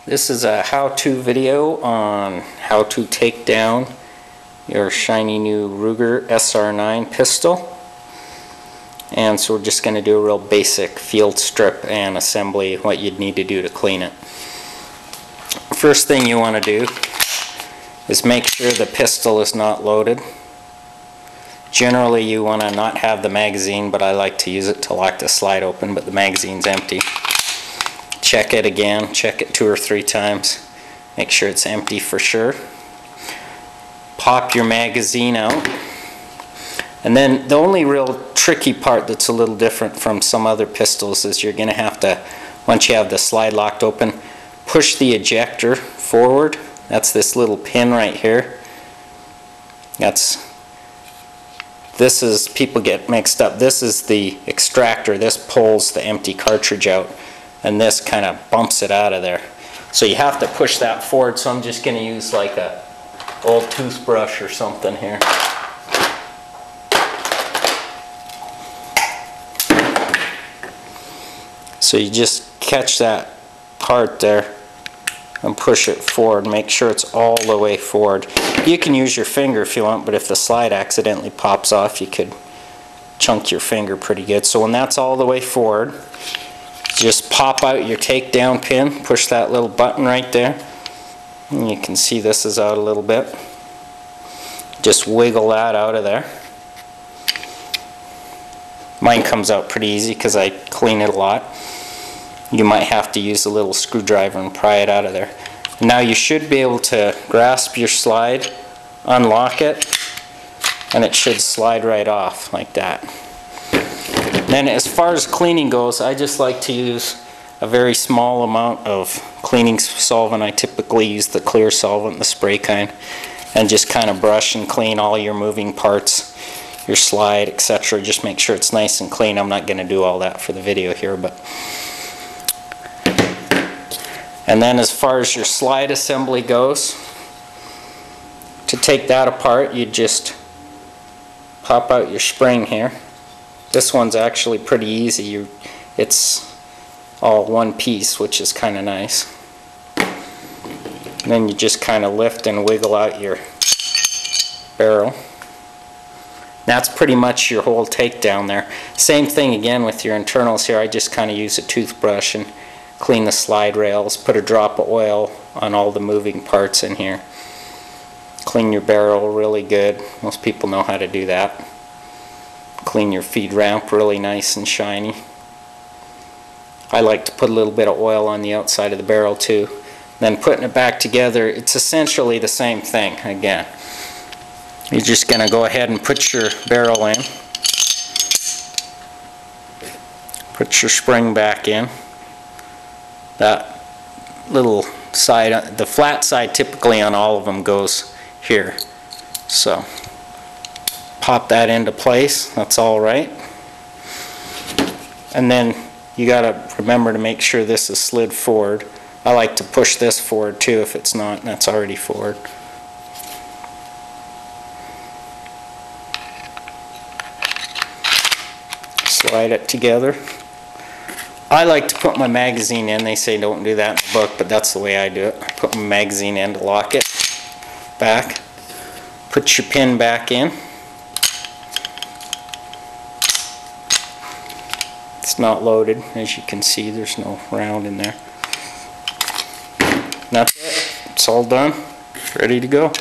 This is a how-to video on how to take down your shiny new Ruger SR9 pistol. And so we're just going to do a real basic field strip and assembly, what you'd need to do to clean it. First thing you want to do is make sure the pistol is not loaded. Generally you want to not have the magazine, but I like to use it to lock the slide open, but the magazine's empty. Check it again, check it 2 or 3 times, make sure it's empty for sure. Pop your magazine out, and then the only real tricky part that's a little different from some other pistols is you're going to have to, once you have the slide locked open, push the ejector forward. That's this little pin right here. This is, people get mixed up, this is the extractor. This pulls the empty cartridge out, and this kind of bumps it out of there. So you have to push that forward, so I'm just going to use like a old toothbrush or something here. So you just catch that part there and push it forward. Make sure it's all the way forward. You can use your finger if you want, but if the slide accidentally pops off, you could chunk your finger pretty good. So when that's all the way forward, just pop out your takedown pin, push that little button right there, and you can see this is out a little bit. Just wiggle that out of there. Mine comes out pretty easy because I clean it a lot. You might have to use a little screwdriver and pry it out of there. Now you should be able to grasp your slide, unlock it, and it should slide right off like that. Then as far as cleaning goes, I just like to use a very small amount of cleaning solvent. I typically use the clear solvent, the spray kind, and just kind of brush and clean all your moving parts, your slide, etc. Just make sure it's nice and clean. I'm not going to do all that for the video here, but. And then as far as your slide assembly goes, to take that apart, you just pop out your spring here. This one's actually pretty easy. It's all one piece, which is kind of nice. And then you just kind of lift and wiggle out your barrel. That's pretty much your whole takedown there. Same thing again with your internals here. I just kind of use a toothbrush and clean the slide rails, put a drop of oil on all the moving parts in here. Clean your barrel really good. Most people know how to do that. Clean your feed ramp really nice and shiny. I like to put a little bit of oil on the outside of the barrel too. Then putting it back together, it's essentially the same thing again. You're just going to go ahead and put your barrel in. Put your spring back in. That little side, the flat side typically on all of them goes here. So pop that into place, that's all right. And then you got to remember to make sure this is slid forward. I like to push this forward too if it's not, that's already forward. Slide it together. I like to put my magazine in. They say don't do that in the book, but that's the way I do it. I put my magazine in to lock it back. Put your pin back in. It's not loaded, as you can see. There's no round in there. That's it. It's all done. Ready to go.